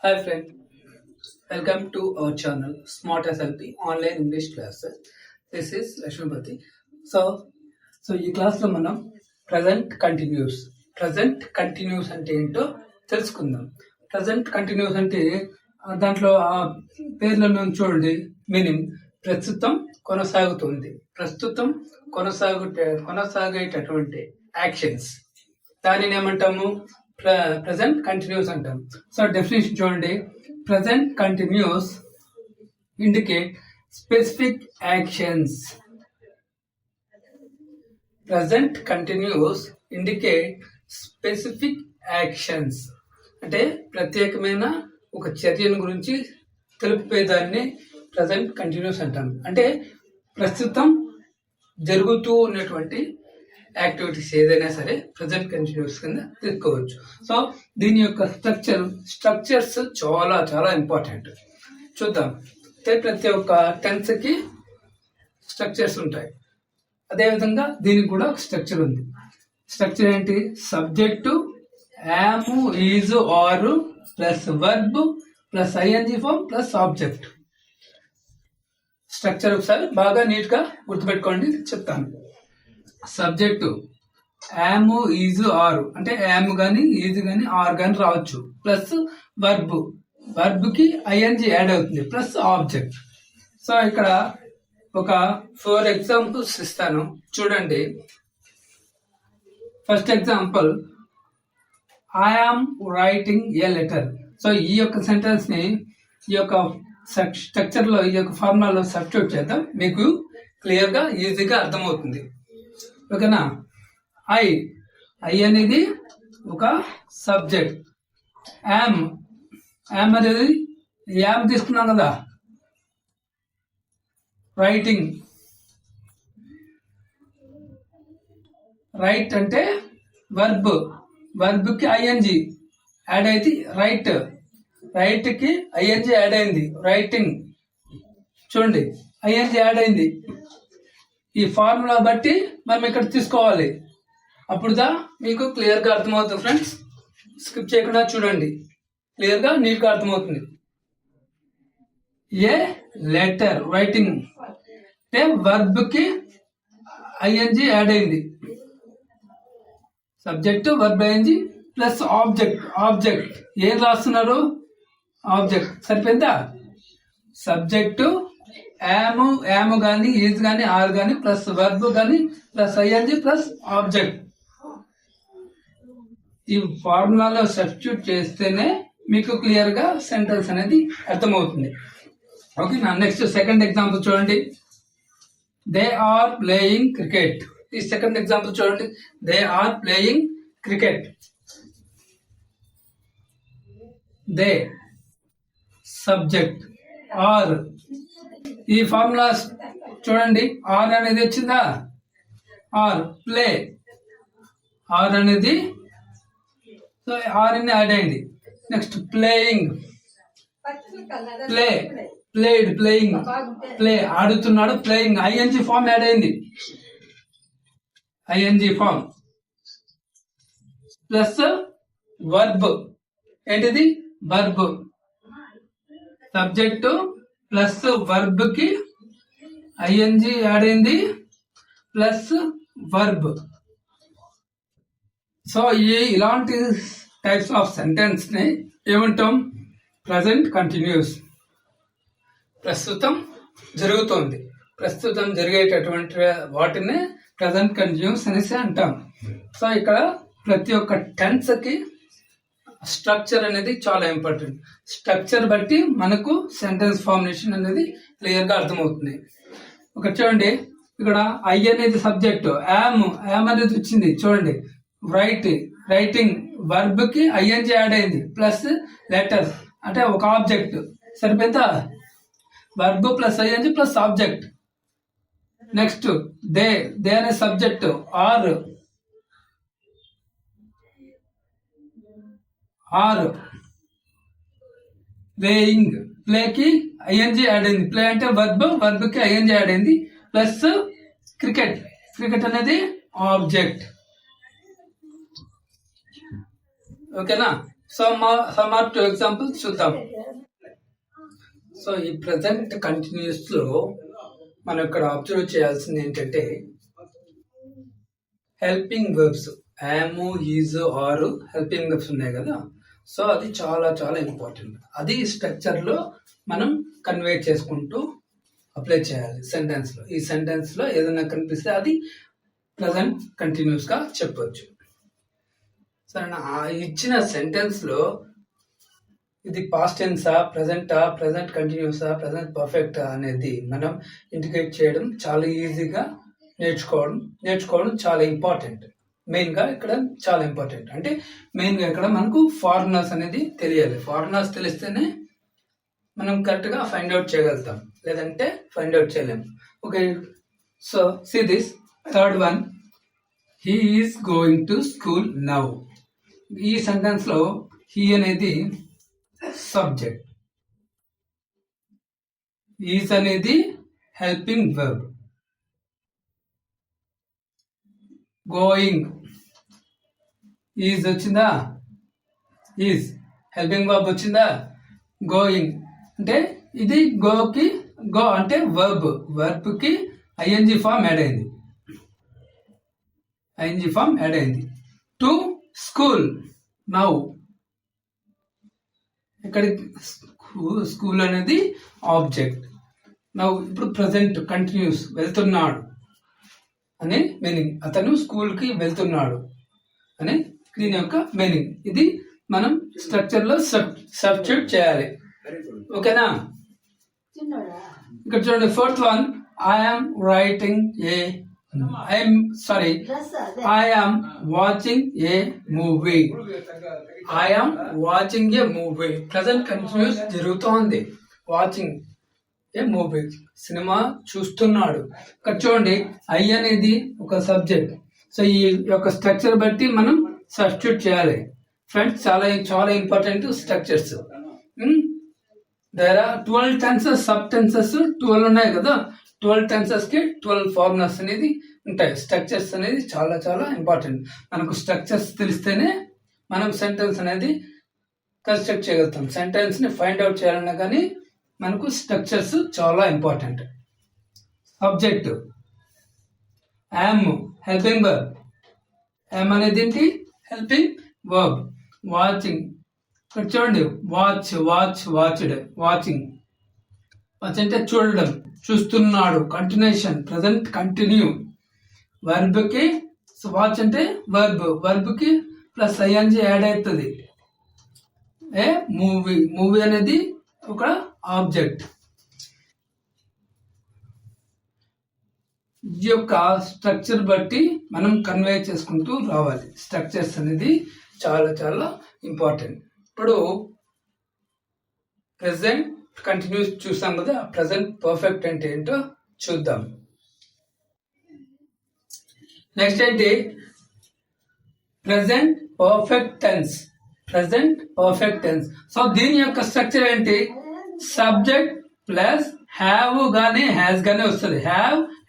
Hi friend, welcome to our channel Smart SLP Online English Classes. This is Lakshmipati. ఈ క్లాస్లో మనం present continuous అంటే ఏంటో తెలుసుకుందాం. ప్రజెంట్ కంటిన్యూస్ అంటే దాంట్లో ఆ పేర్లను చూడండి. మీనింగ్ ప్రస్తుతం కొనసాగేటటువంటి యాక్షన్స్, దానిని ఏమంటాము? ప్రజెంట్ కంటిన్యూస్ అంటాం. సో డెఫినేషన్ చూడండి. Present continuous indicate specific actions. Present continuous indicate specific actions అంటే ప్రత్యేకమైన ఒక చర్యను గురించి తెలుపుదాన్ని ప్రజెంట్ కంటిన్యూస్ అంటాం. అంటే ప్రస్తుతం జరుగుతూ ఉన్నటువంటి యాక్టివిటీస్ ఏదైనా సరే ప్రజెంట్ కంటిన్యూస్ కింద తీసుకోవచ్చు. సో దీని యొక్క స్ట్రక్చర్స్ చాలా చాలా ఇంపార్టెంట్. చూద్దాం. ప్రతి ఒక్క టెన్స్ కి స్ట్రక్చర్స్ ఉంటాయి. అదేవిధంగా దీనికి కూడా ఒక స్ట్రక్చర్ ఉంది. స్ట్రక్చర్ ఏంటి? Subject, am, is, are plus verb plus I N G form plus object. Structure ఒకసారి బాగా నీట్ గా గుర్తుపెట్టుకోండి, చెప్తాను. సబ్జెక్టు యామ్, ఈజ్, ఆర్ అంటే యామ్ గాని ఈజ్ గాని ఆర్ గాని రావచ్చు. ప్లస్ వర్బ్ కి ఐఎన్జీ యాడ్ అవుతుంది ప్లస్ ఆబ్జెక్ట్. సో ఇక్కడ ఒక 4 ఎగ్జాంపుల్స్ ఇస్తాను, చూడండి. First example, I am writing a letter. So ఈ యొక్క సెంటెన్స్ ని ఈ యొక్క స్ట్రక్చర్ లో, ఈ యొక్క ఫార్ములాలో సబ్స్టిట్యూట్ చేద్దాం. మీకు క్లియర్ గా ఈజీగా అర్థమవుతుంది. ఓకేనా? ఐ అనేది ఒక సబ్జెక్ట్. యామ్ అనేది యామ్ తీసుకున్నాం కదా. రైటింగ్, రైట్ అంటే వర్బ్ కి ఐఎన్జీ యాడ్ అయింది. రైట్ కి ఐఎన్జీ యాడ్ అయింది. రైటింగ్ చూడండి, ఐఎన్జీ యాడ్ అయింది. ఈ ఫార్ములా బట్టి మనం ఇక్కడ తీసుకోవాలి. అప్పుడుదా మీకు క్లియర్ గా అర్థమవుతుంది. ఫ్రెండ్స్, స్కిప్ చేయకుండా చూడండి, క్లియర్ గా నీట్ గా అర్థమవుతుంది. ఏ లెటర్, రైటింగ్ అంటే వర్బ్ కి ఐఎన్జీ యాడ్ అయింది. Subject, verb, ING plus object. ఏం రాస్తున్నారు? ఆబ్జెక్ట్. సరిపోయిందా? సబ్జెక్టు యామ్ గాని ఈజ్ గాని ఆర్ గాని ప్లస్ వర్బ్ గాని ప్లస్ ఐఎన్జీ ప్లస్ ఆబ్జెక్ట్. ఈ ఫార్ములాలో సబ్స్టిట్యూట్ చేస్తేనే మీకు క్లియర్ గా సెంటెన్స్ అనేది అర్థమవుతుంది. ఓకే నా నెక్స్ట్ సెకండ్ ఎగ్జాంపుల్ చూడండి. They are playing cricket. ఈ సెకండ్ ఎగ్జాంపుల్ చూడండి. They are playing cricket. They subject, are. ఈ ఫార్ములా చూడండి. ఆర్ అనేది వచ్చిందా? ఆర్ ప్లే, ఆర్ అనేది ఆర్ అని యాడ్ అయింది. నెక్స్ట్ ప్లేయింగ్, ప్లే ఆడుతున్నాడు. ప్లేయింగ్ ఐఎన్జీ ఫామ్ యాడ్ అయింది. I N G form plus verb. ఏంటిది? వర్బ్. సబ్జెక్టు ప్లస్ వర్బ్ కి ఐఎన్జీ యాడ్ అయింది ప్లస్ వర్బ్. సో ఇలాంటి టైప్స్ ఆఫ్ సెంటెన్స్ ని ఏమంటాం? Present continuous. ప్రస్తుతం జరిగేటటువంటి వాటిని ప్రజెంట్ కంటిన్యూస్ అనేసి అంటాం. సో ఇక్కడ ప్రతి ఒక్క టెన్స్ కి స్ట్రక్చర్ అనేది చాలా ఇంపార్టెంట్. స్ట్రక్చర్ బట్టి మనకు సెంటెన్స్ ఫార్ములేషన్ అనేది క్లియర్ గా అర్థమవుతుంది. ఒక చూడండి, ఇక్కడ ఐ అనేది సబ్జెక్ట్, యామ్ అనేది వచ్చింది. చూడండి, రైటింగ్ వర్బ్ కి ఐఎన్జీ యాడ్ అయింది ప్లస్ లెటర్ అంటే ఒక ఆబ్జెక్ట్. సరిపోయిందా? Verb plus ING plus object. Next they అనే సబ్జెక్ట్, ఆర్ ప్లేయింగ్, ప్లేకి ఐఎన్జీ యాడ్ అయింది. ప్లే అంటే వర్బ్ కి ఐఎన్జీ యాడ్ అయింది ప్లస్ క్రికెట్ అనేది ఆబ్జెక్ట్. ఓకేనా? సమ్ ఆర్ టూ ఎగ్జాంపుల్స్ చూద్దాం. సో ఈ ప్రజెంట్ కంటిన్యూస్ లో మనం ఇక్కడ అబ్జర్వ్ చేయాల్సింది ఏంటంటే helping verbs am, is, are helping verbs ఉన్నాయి కదా. సో అది చాలా చాలా ఇంపార్టెంట్. అది స్ట్రక్చర్ లో మనం కన్వే చేసుకుంటూ అప్లై చేయాలి సెంటెన్స్ లో. ఈ సెంటెన్స్ లో ఏదైనా కనిపిస్తే అది ప్రజెంట్ కంటిన్యూస్ గా చెప్పొచ్చు. సరేనా? ఇచ్చిన సెంటెన్స్ లో ఇది పాస్ట్ టెన్సా, ప్రజెంట్ కంటిన్యూసా, ప్రజెంట్ పర్ఫెక్టా అనేది మనం ఇండికేట్ చేయడం చాలా ఈజీగా నేర్చుకోవడం చాలా ఇంపార్టెంట్. మెయిన్ గా ఇక్కడ చాలా ఇంపార్టెంట్. అంటే మెయిన్ గా ఇక్కడ మనకు ఫార్ములాస్ అనేది తెలియాలి. ఫార్ములాస్ తెలిస్తేనే మనం కరెక్ట్ గా ఫైండ్ అవుట్ చేయగలుగుతాం, లేదంటే ఫైండ్ అవుట్ చేయలేము. Okay, so see this third one, he is going to school now. ఈ సెంటెన్స్ లో హీ అనేది సబ్జెక్ట్, ఈజ్ అనేది హెల్పింగ్ వర్బ్, గోయింగ్ ఈజ్ వచ్చిందా, ఈజ్ హెల్పింగ్ వర్బ్ వచ్చిందా, గోయింగ్ అంటే ఇది గో అంటే వర్బ్ కి ఐఎన్జి ఫామ్ యాడ్ అయింది. టు స్కూల్ నౌ, ఇక్కడ స్కూల్ అనేది ఆబ్జెక్ట్. నౌ ఇప్పుడు ప్రజెంట్ కంటిన్యూస్, వెళ్తున్నాడు అనే మీనింగ్. అతను స్కూల్ కి వెళ్తున్నాడు అనే దీని యొక్క మీనింగ్. ఇది మనం స్ట్రక్చర్ లో సబ్స్టిట్యూట్ చేయాలి. ఓకేనా? ఇక్కడ చూడండి fourth one, I'm watching a movie. Present continuous జరుగుతోంది. వాచింగ్ ఏ మూవీ, సినిమా చూస్తున్నాడు. ఇక్కడ చూడండి ఐ అనేది ఒక సబ్జెక్ట్. సో ఈ యొక్క స్ట్రక్చర్ బట్టి మనం సబ్స్టిట్యూట్ చేయాలి ఫ్రెండ్స్. చాలా చాలా important structures. There are 12 tenses, sub tenses 12 ఉన్నాయి కదా. 12 టెన్సెస్ కి 12 ఫార్ములాస్ అనేది ఉంటాయి. స్ట్రక్చర్స్ అనేది చాలా చాలా ఇంపార్టెంట్. మనకు స్ట్రక్చర్స్ తెలిస్తేనే మనం సెంటెన్స్ అనేది కన్స్ట్రక్ట్ చేయగలుగుతాం. సెంటెన్స్ ని ఫైండ్ అవుట్ చేయాలన్నా కానీ మనకు స్ట్రక్చర్స్ చాలా important. Subject yam, helping verb. Yam అనేది ఏంటి? Helping verb. వాచింగ్, ఇక్కడ చూడండి వాచ్డ్, వాచింగ్ అంటే చూడడం, చూస్తున్నాడు. Continuation, present continue. వర్బ్ కి వాచ్ అంటే వర్బ్ కి ప్లస్ ఐఎన్జి యాడ్ అవుతుంది. ఏ మూవీ అనేది ఒక ఆబ్జెక్ట్. ఈ యొక్క స్ట్రక్చర్ బట్టి మనం కన్వే చేసుకుంటూ రావాలి. స్ట్రక్చర్స్ అనేది చాలా చాలా ఇంపార్టెంట్. ఇప్పుడు ప్రెసెంట్ కంటిన్యూస్ చూసాం కదా. ప్రెసెంట్ పర్ఫెక్ట్ అంటే ఏంటో చూద్దాం. నెక్స్ట్ ఏంటి? Present perfect tense. సో దీని యొక్క స్ట్రక్చర్ ఏంటి? సబ్జెక్ట్ ప్లస్ హ్యావ్ గానీ హ్యాస్ గానీ వస్తుంది.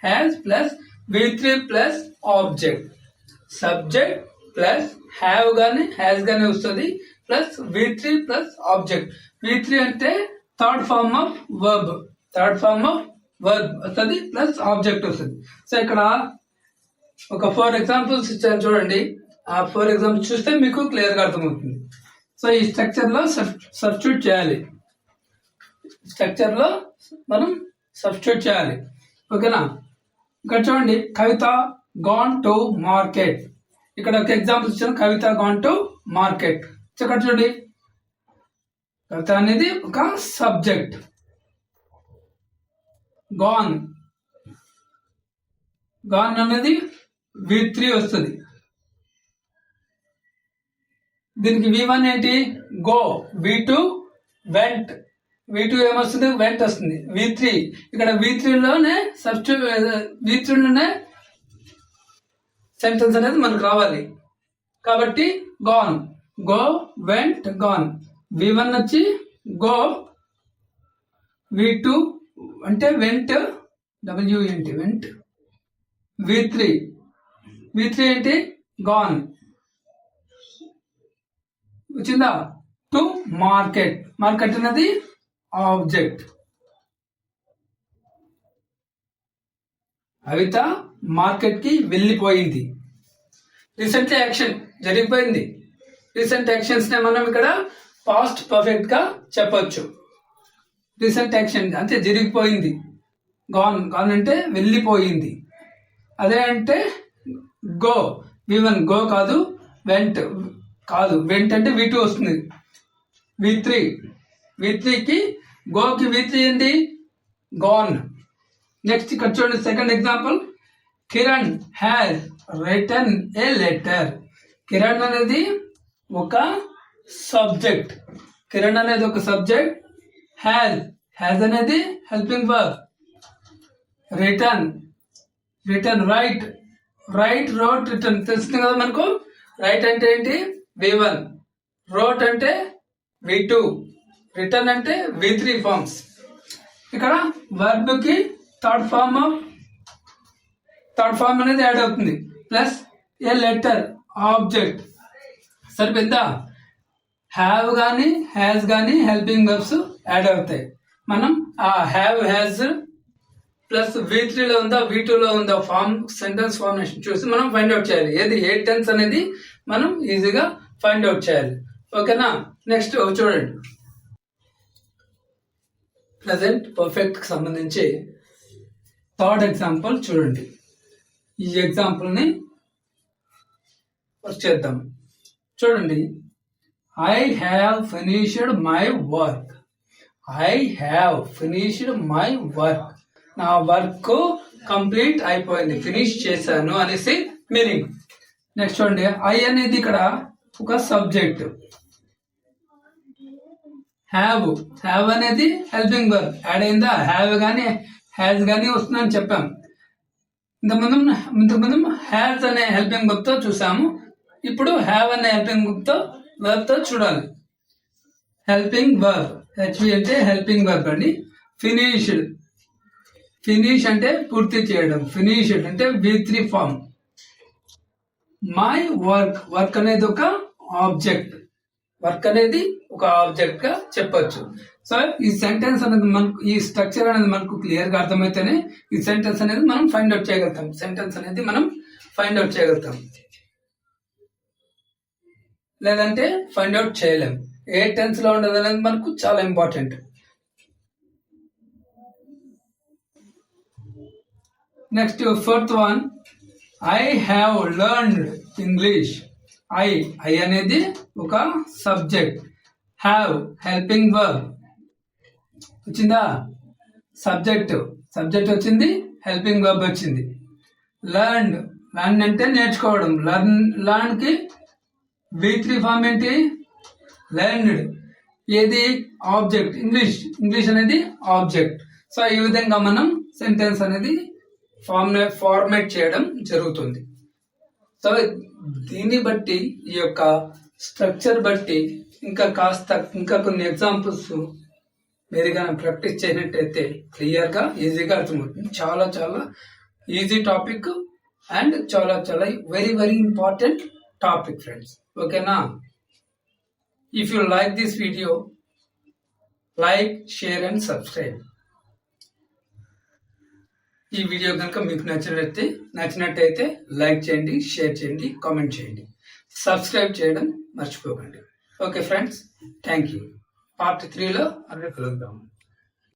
Has plus V3 plus object. Subject plus have గానీ హ్యాస్ గానీ వస్తుంది, plus V3 plus object. V3 అంటే థర్డ్ ఫార్మ్ ఆఫ్ వర్బ్ వస్తుంది, ప్లస్ ఆబ్జెక్ట్ వస్తుంది. సో ఇక్కడ ఒక 4 ఎగ్జాంపుల్స్ ఇచ్చాను చూడండి. ఆ 4 ఎగ్జాంపుల్స్ చూస్తే మీకు క్లియర్ గా అర్థమవుతుంది. సో ఈ స్ట్రక్చర్ లో సబ్స్టిట్యూట్ చేయాలి. ఓకేనా? ఇక్కడ చూడండి కవిత గాన్ టు మార్కెట్. ఇక్కడ ఒక ఎగ్జాంపుల్ ఇచ్చాను, కవిత గాన్ టు మార్కెట్. ఇక్కడ చూడండి కవిత అనేది ఒక సబ్జెక్ట్, గాన్ అనేది V3 వస్తుంది. దీనికి V1 ఏంటి? గో. V2 vent. V2 ఏమొస్తుంది? వెంట్ వస్తుంది. V3 ఇక్కడ V3 లోనే సెంటెన్స్ అనేది మనకు రావాలి. కాబట్టి gone, go, vent, gone. V1 వచ్చి గో, V2 అంటే వెంట్, W ఏంటి? వెంట్. V3 ఏంటి? గాన్. వచ్చిందా? To market. మార్కెట్ అనేది ఆబ్జెక్ట్. కవిత మార్కెట్ కి వెళ్ళిపోయింది. రీసెంట్ యాక్షన్ జరిగిపోయింది. రీసెంట్ యాక్షన్స్ నే మనం ఇక్కడ పాస్ట్ పర్ఫెక్ట్ గా చెప్పొచ్చు. రీసెంట్ యాక్షన్ అంటే జరిగిపోయింది. గాన్ అంటే వెళ్ళిపోయింది. అదే అంటే గో, V1 గో కాదు, వెంట్ కాదు, వెంట్ అంటే V2 వస్తుంది. V3కి గోకి V3 ఏంటి? గాన్. నెక్స్ట్ ఇక్కడ చూడండి, second example. Kiran has written a letter. Kiran అనేది ఒక సబ్జెక్ట్. కిరణ్ అనేది ఒక సబ్జెక్ట్. హ్యాజ్ అనేది helping verb. Written write wrote written తెలుస్తుంది కదా మనకు. రైట్ అంటే ఏంటి? V1. రోట్ అంటే V2. రిటర్న్ అంటే V3 ఫార్మ్స్. ఇక్కడ వర్బ్ కి థర్డ్ ఫార్మ్ అనేది యాడ్ అవుతుంది. ప్లస్ ఏ లెటర్ ఆబ్జెక్ట్. సరిపోయిందా? హ్యావ్ గానీ హ్యాజ్ గానీ హెల్పింగ్ వర్బ్స్ యాడ్ అవుతాయి. మనం ఆ హ్యావ్ హ్యాజ్ ప్లస్ V3 లో ఉందా V2 లో ఉందా సెంటెన్స్ ఫార్మేషన్ చూసి మనం ఫైండ్ అవుట్ చేయాలి. ఏది ఏ టెన్స్ అనేది మనం ఈజీగా ఫైండ్ అవుట్ చేయాలి. ఓకేనా? నెక్స్ట్ చూడండి, ప్రెసెంట్ పర్ఫెక్ట్ కి సంబంధించి థర్డ్ ఎగ్జాంపుల్ చూడండి. ఈ ఎగ్జాంపుల్ ని చేద్దాం. చూడండి, I have finished my work. నా వర్క్ కంప్లీట్ అయిపోయింది, ఫినిష్ చేశాను అనేసి మీనింగ్. నెక్స్ట్ చూడండి, ఐ అనేది ఇక్కడ ఒక సబ్జెక్ట్. హ్యావ్ అనేది హెల్పింగ్ వర్బ్ యాడ్ అయిందా? హ్యావ్ గానీ హ్యాజ్ గానీ వస్తుందని చెప్పాం. ఇంతకుముందు హ్యాజ్ అనే హెల్పింగ్ వర్బ్ తో చూసాము. ఇప్పుడు హ్యావ్ అనే హెల్పింగ్ వర్బ్ తో చూడాలి. హెల్పింగ్ వర్బ్ HV అంటే హెల్పింగ్ వర్బ్ అండి. ఫినిష్ అంటే పూర్తి చేయడం. ఫినిష్డ్ అంటే V3 ఫార్మ్. మై వర్క్ అనేది ఒక ఆబ్జెక్ట్. గా చెప్పొచ్చు. సో ఈ సెంటెన్స్ అనేది మనకు, ఈ స్ట్రక్చర్ అనేది మనకు క్లియర్ గా అర్థమైతేనే ఈ సెంటెన్స్ అనేది మనం ఫైండ్ అవుట్ చేయగలుగుతాం. లేదంటే ఫైండ్ అవుట్ చేయలేం. ఏ టెన్స్ లో ఉండదు అనేది మనకు చాలా important. Next fourth one, I have learned English. I అనేది ఒక సబ్జెక్ట్. Have helping verb. వచ్చిందా? సబ్జెక్ట్ వచ్చింది, హెల్పింగ్ వర్బ్ వచ్చింది. లెర్న్ అంటే నేర్చుకోవడం. లెర్న్ కి V3 ఫార్మ్ ఏంటి? లెర్న్డ్. ఏది? ఆబ్జెక్ట్. ఇంగ్లీష్ అనేది ఆబ్జెక్ట్. సో ఈ విధంగా మనం సెంటెన్స్ అనేది ఫార్మేట్ చేయడం జరుగుతుంది. సో దీన్ని బట్టి, ఈ యొక్క స్ట్రక్చర్ బట్టి ఇంకా కొన్ని ఎగ్జాంపుల్స్ మీరు కానీ ప్రాక్టీస్ చేసినట్టయితే క్లియర్ గా ఈజీగా అర్థమవుతుంది. చాలా చాలా ఈజీ టాపిక్ అండ్ చాలా చాలా very very important topic friends. ఓకేనా? If you like this video, like, share and subscribe. ఈ వీడియో కనుక మీకు నచ్చినట్టయితే లైక్ చేయండి, షేర్ చేయండి, కామెంట్ చేయండి, సబ్స్క్రైబ్ చేయడం మర్చిపోకండి. Okay friends, thank you. Part 3లో కలుద్దాం.